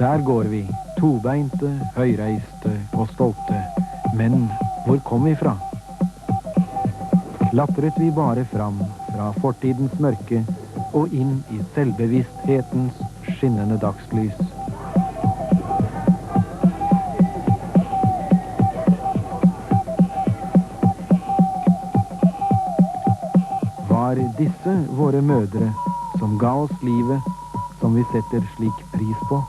Der går vi, tobeinte, høyreiste og stolte. Men hvor kom vi fra? Klatret vi bare fram fra fortidens mørke og inn i selvbevissthetens skinnende dagslys? Var disse våre mødre som ga oss livet som vi setter slik pris på?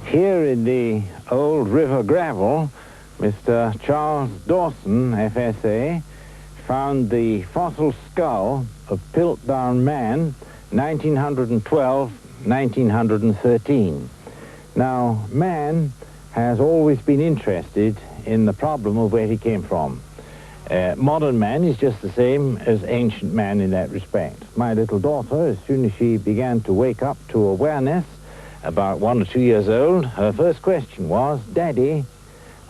Here in the old river gravel, Mr. Charles Dawson, FSA, found the fossil skull of Piltdown man, 1912-1913. Now, man has always been interested in the problem of where he came from. Modern man is just the same as ancient man in that respect. My little daughter, as soon as she began to wake up to awareness, about 1 or 2 years old, her first question was, "Daddy,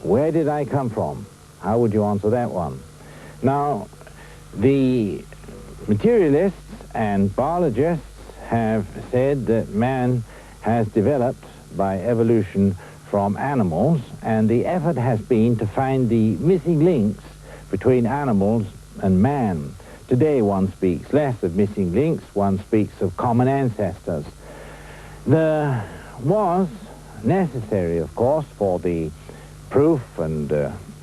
where did I come from?" How would you answer that one? Now, the materialists and biologists have said that man has developed by evolution from animals, and the effort has been to find the missing links between animals and man. Today one speaks less of missing links, one speaks of common ancestors. There was necessary, of course, for the proof and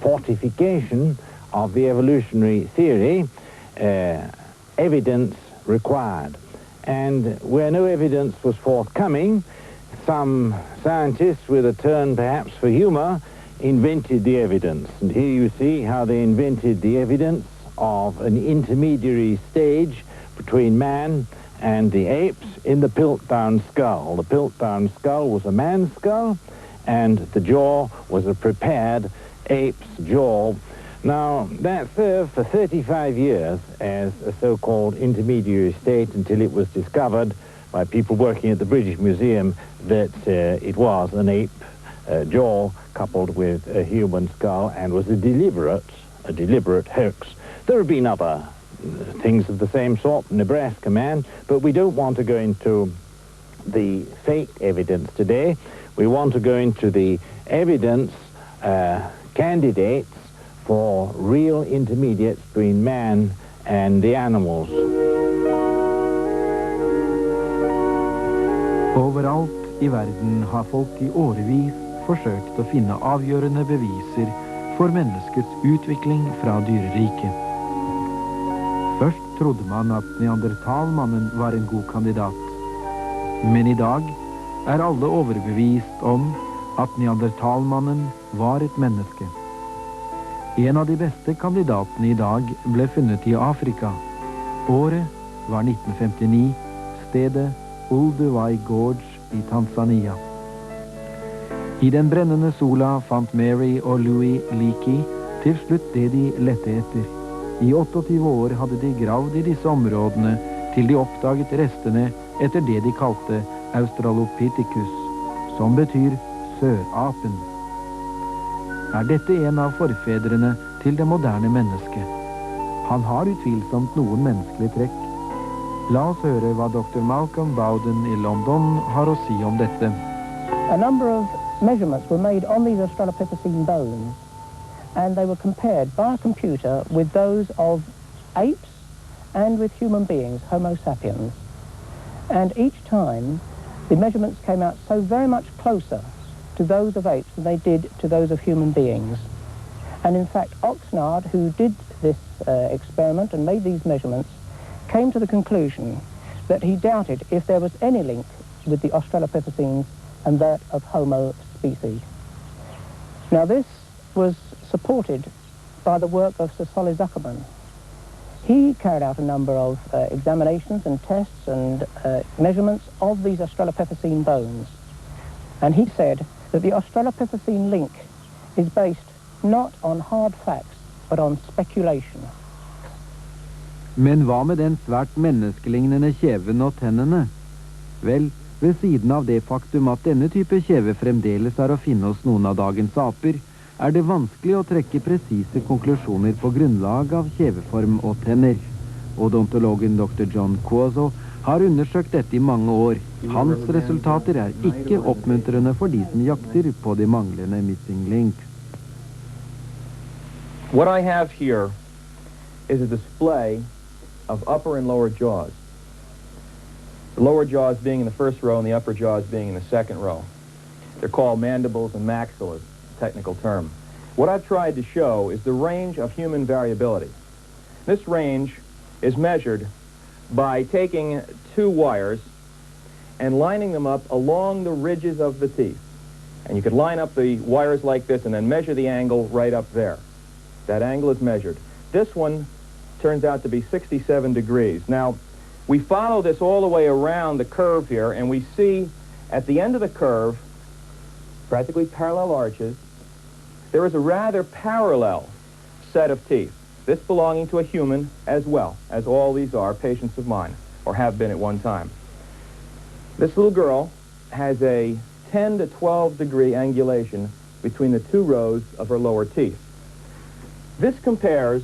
fortification of the evolutionary theory, evidence required. And where no evidence was forthcoming, some scientists, with a turn perhaps for humor, invented the evidence. And here you see how they invented the evidence of an intermediary stage between man and the apes in the Piltdown skull. The Piltdown skull was a man's skull, and the jaw was a prepared ape's jaw. Now, that served for 35 years as a so-called intermediary state until it was discovered by people working at the British Museum that it was an ape jaw coupled with a human skull and was a deliberate hoax. There have been other things of the same sort, Nebraska man, but we don't want to go into the fake evidence today. We want to go into the evidence candidates for real intermediates between man and the animals. Overalt i verden har folk i årevis forsøkt å finne avgjørende beviser for menneskets utvikling fra dyreriket. Først trodde man at neandertalmannen var en god kandidat. Men i dag er alle overbevist om at neandertalmannen var et menneske. En av de beste kandidatene i dag ble funnet i Afrika. Året var 1959, stedet Olduvai Gorge i Tanzania. I den brennende sola fant Mary og Louis Leakey til slutt det de lette etter. I 28 år hadde de gravd i disse områdene til de oppdaget restene etter det de kalte Australopithecus, som betyr sørapen. Er dette en av forfedrene til det moderne mennesket? Han har utvilsomt noen menneskelige trekk. La oss høre hva Dr. Malcolm Hvordan i London har å si om dette. A number of measurements were made on these Australopithecine bones, and they were compared by a computer with those of apes and with human beings, Homo sapiens. And each time, the measurements came out so very much closer to those of apes than they did to those of human beings. And in fact, Oxnard, who did this experiment and made these measurements, came to the conclusion that he doubted if there was any link with the Australopithecines and that of Homo species. Now this was supported by the work of Sir Solly Zuckerman. He carried out a number of examinations and tests and measurements of these Australopithecine bones. And he said that the Australopithecine link is based not on hard facts, but on speculation. Men hva med den svært menneskelignende kjeven og tennene? Vel, ved siden av det faktum at denne type kjeve fremdeles er å finne hos noen av dagens aper, er det vanskelig å trekke presise konklusjoner på grunnlag av kjeveform og tenner. Odontologen Dr. John Quozo har undersøkt dette i mange år. Hans resultater er ikke oppmuntrende for de som jakter på de manglende missing links. What I have here is a display of upper and lower jaws. The lower jaws being in the first row and the upper jaws being in the second row. They're called mandibles and maxillas, technical term. What I've tried to show is the range of human variability. This range is measured by taking two wires and lining them up along the ridges of the teeth. And you could line up the wires like this and then measure the angle right up there. That angle is measured. This one turns out to be 67 degrees. Now, we follow this all the way around the curve here, and we see at the end of the curve, practically parallel arches, there is a rather parallel set of teeth. This belonging to a human as well, as all these are patients of mine, or have been at one time. This little girl has a 10 to 12 degree angulation between the two rows of her lower teeth. This compares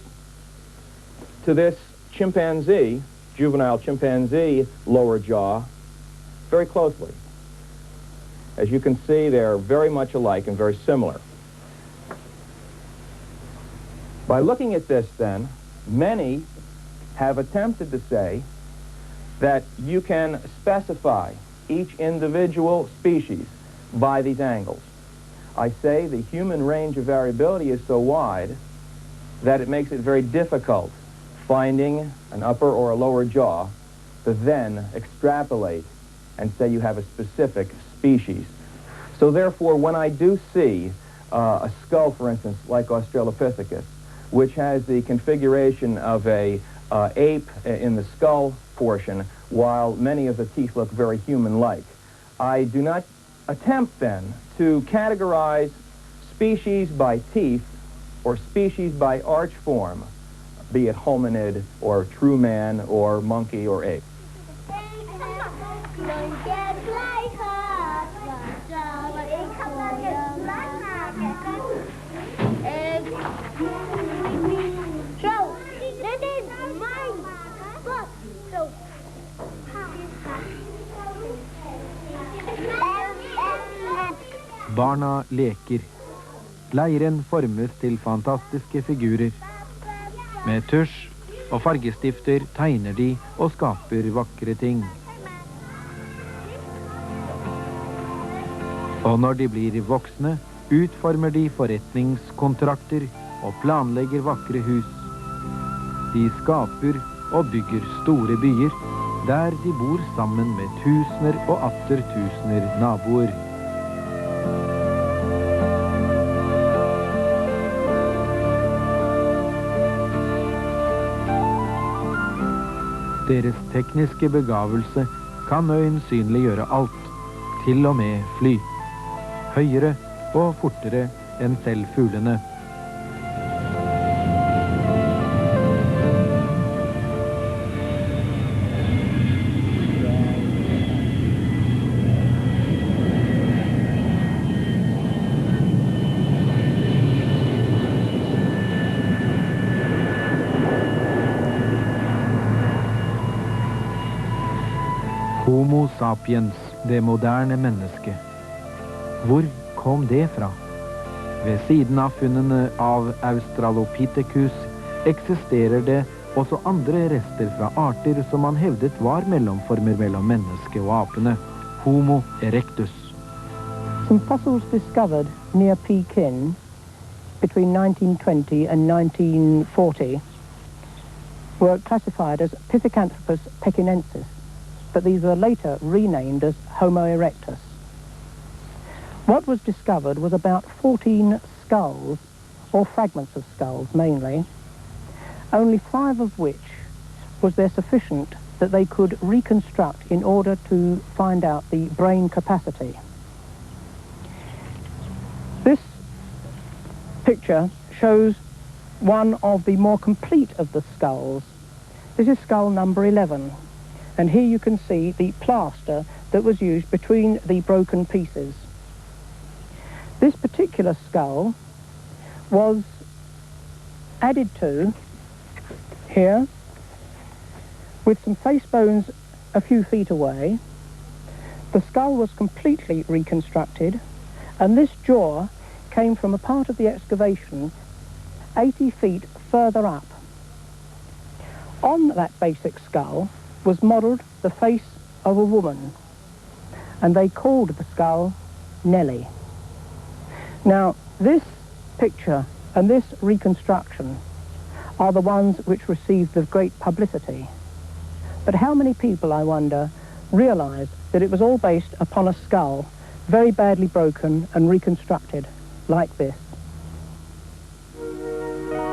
to this chimpanzee, juvenile chimpanzee lower jaw, very closely. As you can see, they're very much alike and very similar. By looking at this, then, many have attempted to say that you can specify each individual species by these angles. I say the human range of variability is so wide that it makes it very difficult finding an upper or a lower jaw to then extrapolate and say you have a specific species. So therefore, when I do see a skull, for instance, like Australopithecus, which has the configuration of a ape in the skull portion, while many of the teeth look very human-like, I do not attempt then to categorize species by teeth or species by arch form, be it hominid or true man or monkey or ape. Barna leker. Leiren formes til fantastiske figurer. Med tusj og fargestifter tegner de og skaper vakre ting. Og når de blir voksne, utformer de forretningskontrakter og planlegger vakre hus. De skaper og bygger store byer, der de bor sammen med tusener og atter tusener naboer. Deres tekniske begavelse kan øyensynlig gjøre alt, til og med fly. Høyere og fortere enn selv fuglene. Homo sapiens, det moderne mennesket. Hvor kom det fra? Ved siden av funnene av Australopithecus eksisterer det også andre rester fra arter som man hevdet var mellomformer mellom menneske og apene. Homo erectus. Some fossils discovered near Pekin between 1920 and 1940 were classified as Pithecanthropus pekinensis, but these were later renamed as Homo erectus. What was discovered was about 14 skulls, or fragments of skulls mainly, only 5 of which was there sufficient that they could reconstruct in order to find out the brain capacity. This picture shows one of the more complete of the skulls. This is skull number 11, and here you can see the plaster that was used between the broken pieces. This particular skull was added to here with some face bones a few feet away. The skull was completely reconstructed, and this jaw came from a part of the excavation 80 feet further up. On that basic skull was modelled the face of a woman, and they called the skull Nellie. Now, this picture and this reconstruction are the ones which received the great publicity. But how many people, I wonder, realised that it was all based upon a skull, very badly broken and reconstructed like this?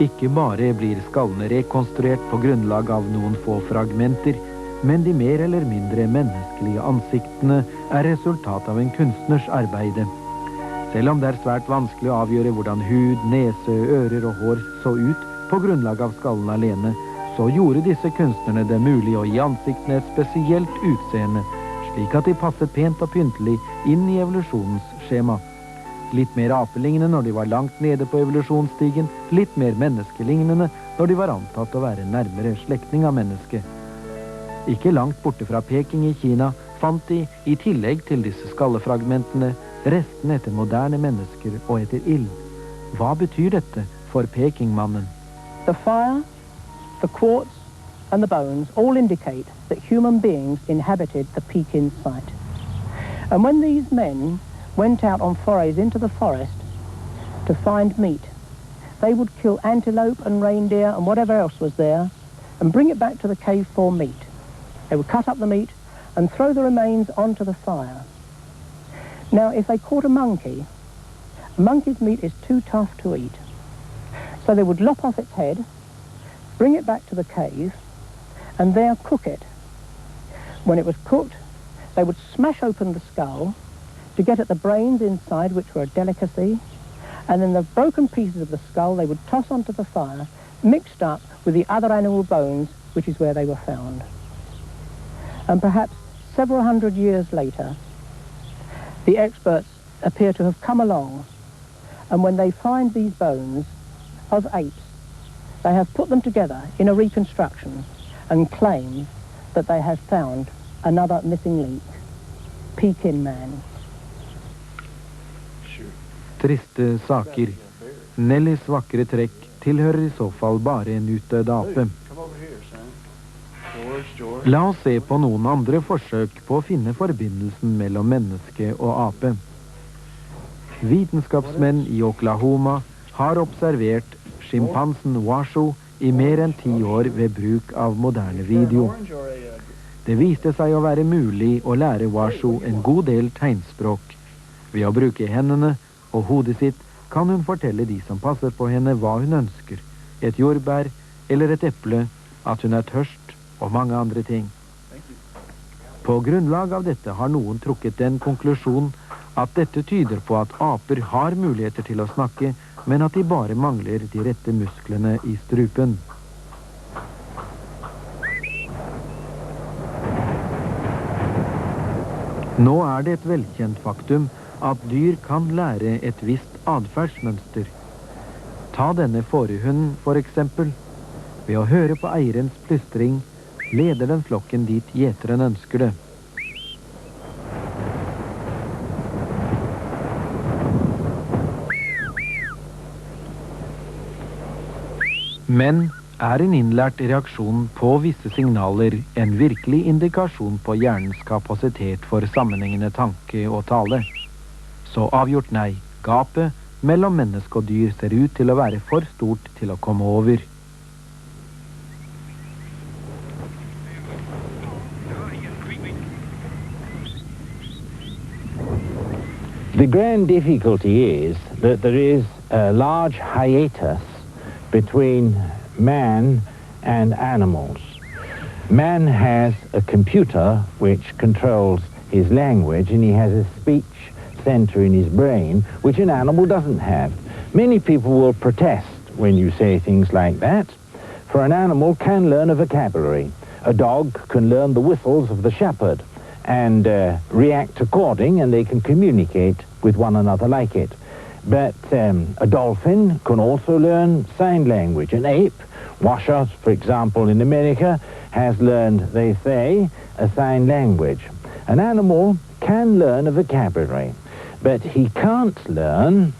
Ikke bare blir skallene rekonstruert på grunnlag av noen få fragmenter, men de mer eller mindre menneskelige ansiktene er resultat av en kunstners arbeide. Selv om det er svært vanskelig å avgjøre hvordan hud, nese, ører og hår så ut på grunnlag av skallen alene, så gjorde disse kunstnerne det mulig å gi ansiktene et spesielt utseende, slik at de passet pent og pyntelig inn i evolusjonens skjema. Litt mer apelignende når de var langt nede på evolusjonsstigen, litt mer menneskelignende når de var antatt å være nærmere slektning av mennesket. Ikke langt borte fra Peking i Kina fant de, i tillegg til disse skallefragmentene, restene etter moderne mennesker og etter ild. Hva betyr dette for Pekingmannen? The fire, the quartz and the bones all indicate that human beings inhabited the Pekin site. And when these men went out on forays into the forest to find meat, they would kill antelope and reindeer and whatever else was there and bring it back to the cave for meat. They would cut up the meat and throw the remains onto the fire. Now, if they caught a monkey's meat is too tough to eat. So they would lop off its head, bring it back to the cave, and there cook it. When it was cooked, they would smash open the skull to get at the brains inside, which were a delicacy, and then the broken pieces of the skull they would toss onto the fire, mixed up with the other animal bones, which is where they were found. And perhaps several hundred years later, the experts appear to have come along, and when they find these bones of apes, they have put them together in a reconstruction and claim that they have found another missing link, Pekin man. Triste saker. Nellies vakre trekk tilhører i så fall bare en utdød ape. La oss se på noen andre forsøk på å finne forbindelsen mellom menneske og ape. Vitenskapsmenn i Oklahoma har observert skimpansen Washoe i mer enn 10 år ved bruk av moderne video. Det viste seg å være mulig å lære Washoe en god del tegnspråk. Ved å bruke hendene og hodet sitt kan hun fortelle de som passer på henne hva hun ønsker. Et jordbær eller et eple, at hun er tørst og mange andre ting. På grunnlag av dette har noen trukket den konklusjon at dette tyder på at aper har muligheter til å snakke, men at de bare mangler de rette musklene i strupen. Nå er det et velkjent faktum at dyr kan lære et visst adferdsmønster. Ta denne fårehunden for eksempel. Ved å høre på eierens plystring leder den flokken dit gjeteren ønsker det. Men er en innlært reaksjon på visse signaler en virkelig indikasjon på hjernens kapasitet for sammenhengende tanke og tale? Så avgjort nei. Gapet mellom menneske og dyr ser ut til å være for stort til å komme over. The grand difficulty is that there is a large hiatus between man and animals. Man has a computer which controls his language, and he has a speech center in his brain, which an animal doesn't have. Many people will protest when you say things like that, for an animal can learn a vocabulary. A dog can learn the whistles of the shepherd and react according, and they can communicate with one another like it. But a dolphin can also learn sign language. An ape, Washer, for example, in America, has learned, they say, a sign language. An animal can learn a vocabulary, but he can't learn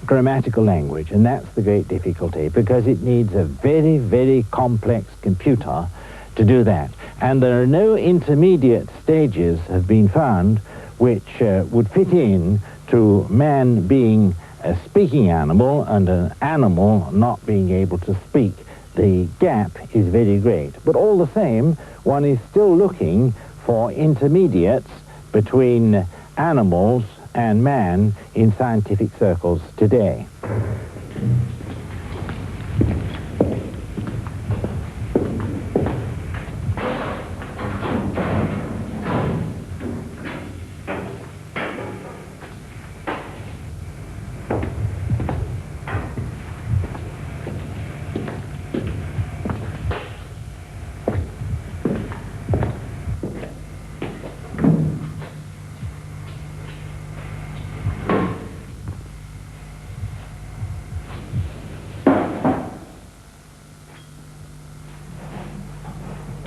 grammatical language, and that's the great difficulty, because it needs a very, very complex computer to do that. And there are no intermediate stages have been found which would fit in to man being a speaking animal and an animal not being able to speak. The gap is very great. But all the same, one is still looking for intermediates between animals and man in scientific circles today.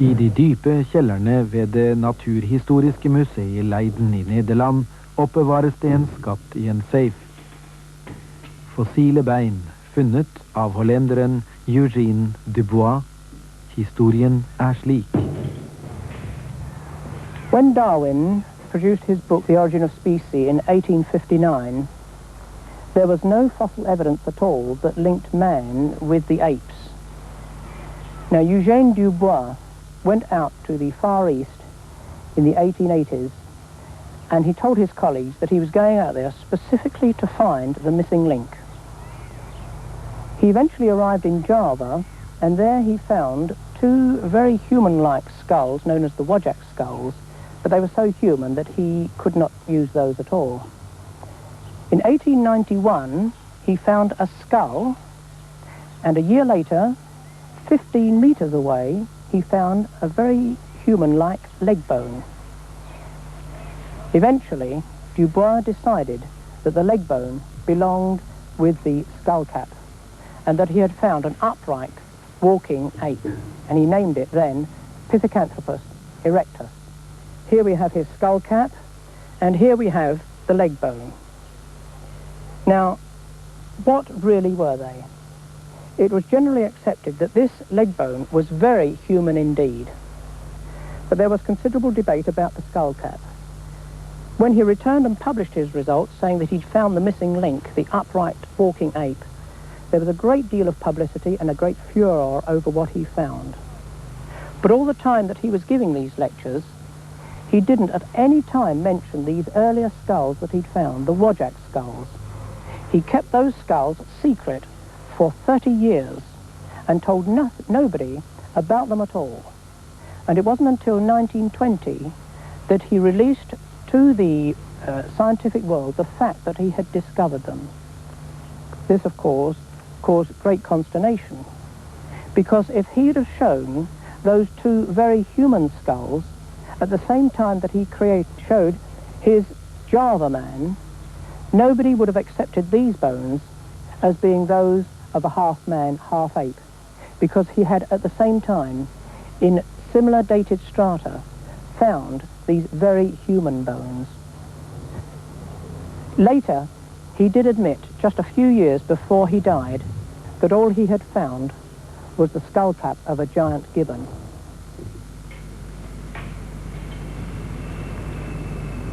I de dype kjellerne ved det naturhistoriske museet i Leiden i Nederland oppbevares det en skatt i en safe. Fossile bein, funnet av hollenderen Eugène Dubois. Historien er slik. When Darwin produced his book, The Origin of Species, in 1859, there was no fossil evidence at all that linked man with the apes. Now, Eugène Dubois went out to the Far East in the 1880s, and he told his colleagues that he was going out there specifically to find the missing link. He eventually arrived in Java, and there he found two very human-like skulls, known as the Wojak skulls, but they were so human that he could not use those at all. In 1891, he found a skull, and a year later, 15 meters away, he found a very human-like leg bone. Eventually, Dubois decided that the leg bone belonged with the skull cap, and that he had found an upright walking ape, and he named it then Pithecanthropus erectus. Here we have his skull cap, and here we have the leg bone. Now, what really were they? It was generally accepted that this leg bone was very human indeed, but there was considerable debate about the skull cap. When he returned and published his results, saying that he'd found the missing link, the upright walking ape, there was a great deal of publicity and a great furor over what he found. But all the time that he was giving these lectures, he didn't at any time mention these earlier skulls that he'd found, the Wojak skulls. He kept those skulls secret for 30 years and told nobody about them at all. And it wasn't until 1920 that he released to the scientific world the fact that he had discovered them. This, of course, caused great consternation, because if he'd have shown those two very human skulls at the same time that he showed his Java man, nobody would have accepted these bones as being those of a half-man, half-ape, because he had at the same time, in similar dated strata, found these very human bones. Later, he did admit, just a few years before he died, that all he had found was the skull cap of a giant gibbon.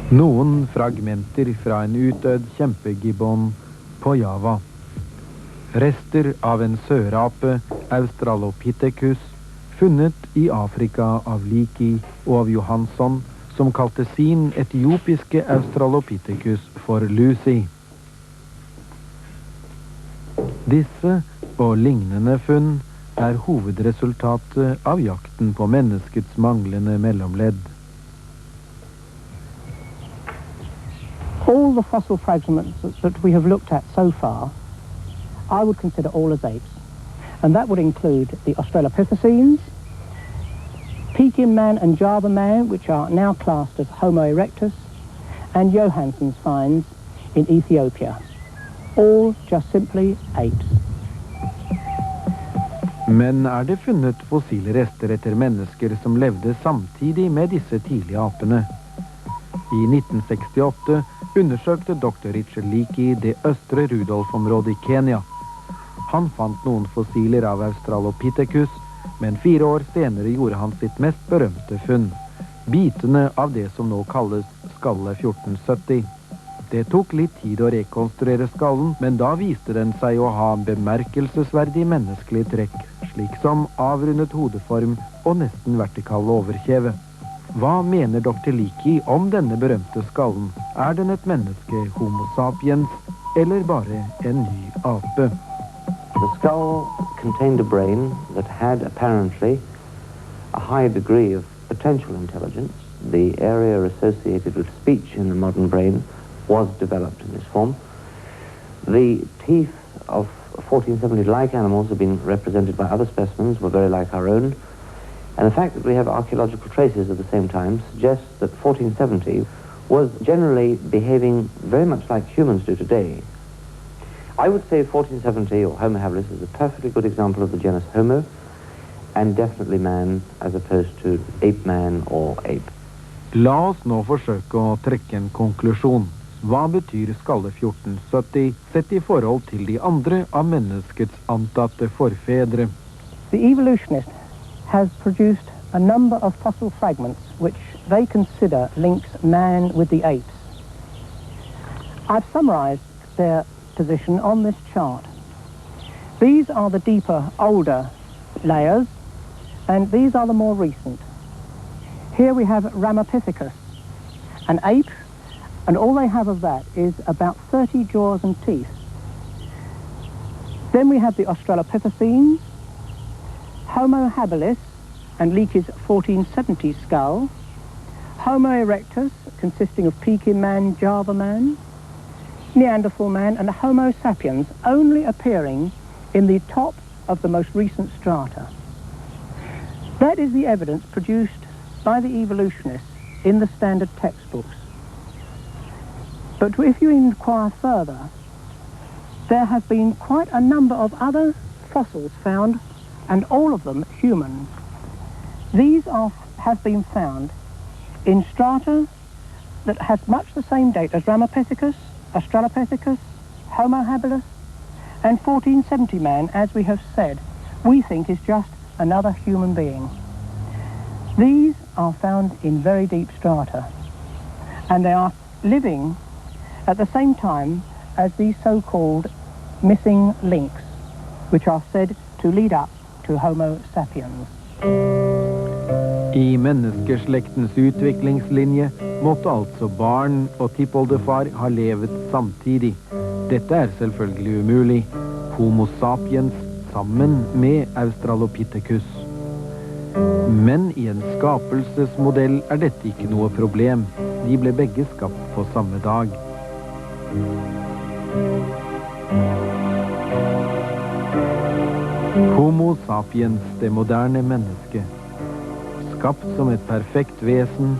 Noen fragmenter fra en utdødd kjempegibbon på Java. Rester av en sørape, Australopithecus, funnet i Afrika av Liki og av Johansson, som kalte sin etiopiske Australopithecus for Lucy. Disse og lignende funn er hovedresultatet av jakten på menneskets manglende mellomledd. All the fossil fragments that we have looked at so far, I would consider all as apes. And that would include the Australopithecines, Pekin man and Java man, which are now classed as Homo erectus, and Johansson's finds in Ethiopia. All just simply apes. Men er det funnet fossile rester etter mennesker som levde samtidig med disse tidlige apene? I 1968 undersøkte dr. Richard Leakey det østre Rudolf-området i Kenya. Han fant noen fossiler av Australopithecus, men 4 år senere gjorde han sitt mest berømte funn, bitene av det som nå kalles skalle 1470. Det tok litt tid å rekonstruere skallen, men da viste den seg å ha bemerkelsesverdig menneskelig trekk, slik som avrundet hodeform og nesten vertikal overkjeve. Hva mener dr. Leakey om denne berømte skallen? Er den et menneske, homo sapiens, eller bare en ny ape? The skull contained a brain that had apparently a high degree of potential intelligence. The area associated with speech in the modern brain was developed in this form. The teeth of 1470-like animals have been represented by other specimens, were very like our own. And the fact that we have archaeological traces at the same time suggests that 1470 was generally behaving very much like humans do today. I would say 1470, or Homo habilis, is a perfectly good example of the genus Homo, and definitely man, as opposed to ape man or ape. La oss nå forsøke å trekke en konklusjon. Hva betyr skalle 1470 sett i forhold til de andre av menneskets antatte forfedre? The evolutionist has produced a number of fossil fragments which they consider links man with the apes. I've summarized their position on this chart. These are the deeper, older layers, and these are the more recent. Here we have Ramapithecus, an ape, and all they have of that is about 30 jaws and teeth. Then we have the Australopithecines, Homo habilis, and Leakey's 1470 skull, Homo erectus, consisting of Pekin man, Java man, Neanderthal man, and Homo sapiens, only appearing in the top of the most recent strata. That is the evidence produced by the evolutionists in the standard textbooks. But if you inquire further, there have been quite a number of other fossils found, and all of them human. These have been found in strata that has much the same date as Ramapithecus, Australopithecus, Homo habilis, and 1470 man, as we have said, we think is just another human being. These are found in very deep strata, and they are living at the same time as these so-called missing links, which are said to lead up to Homo sapiens. I menneskeslektens utviklingslinje måtte altså barn og tippoldefar ha levet samtidig. Dette er selvfølgelig umulig. Homo sapiens sammen med Australopithecus. Men i en skapelsesmodell er dette ikke noe problem. De ble begge skapt på samme dag. Homo sapiens, det moderne menneske. Skapt som et perfekt vesen,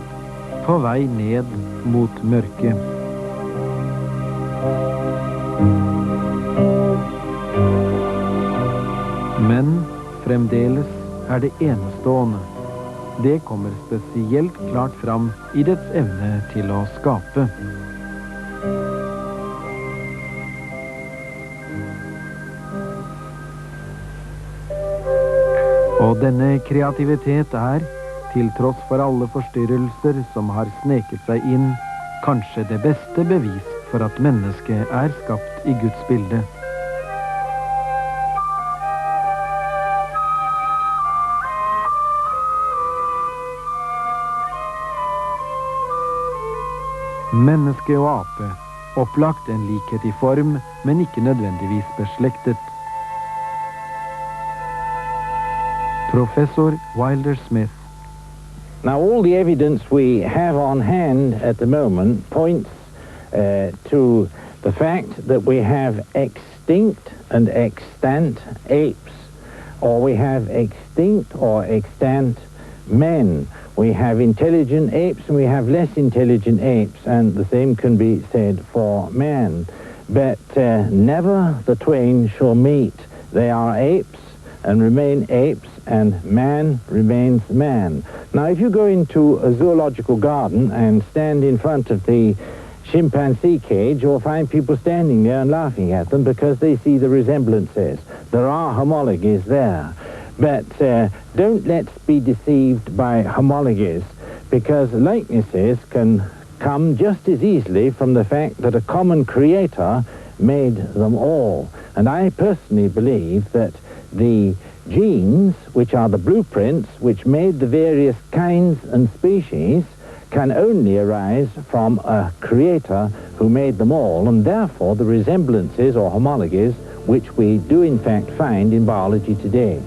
på vei ned mot mørket. Men fremdeles er det enestående. Det kommer spesielt klart fram i dets evne til å skape. Og denne kreativitet er, til tross for alle forstyrrelser som har sneket seg inn, kanskje det beste bevis for at mennesket er skapt i Guds bilde. Menneske og ape, opplagt en likhet i form, men ikke nødvendigvis beslektet. Professor Wilder Smith. Now, all the evidence we have on hand at the moment points to the fact that we have extinct and extant apes, or we have extinct or extant men. We have intelligent apes and we have less intelligent apes, and the same can be said for man. But never the twain shall meet. They are apes and remain apes, and man remains man. Now, if you go into a zoological garden and stand in front of the chimpanzee cage, you'll find people standing there and laughing at them because they see the resemblances. There are homologies there. But don't let's be deceived by homologies, because likenesses can come just as easily from the fact that a common creator made them all. And I personally believe that the genes, which are the blueprints which made the various kinds and species, can only arise from a creator who made them all, and therefore the resemblances or homologies which we do in fact find in biology today.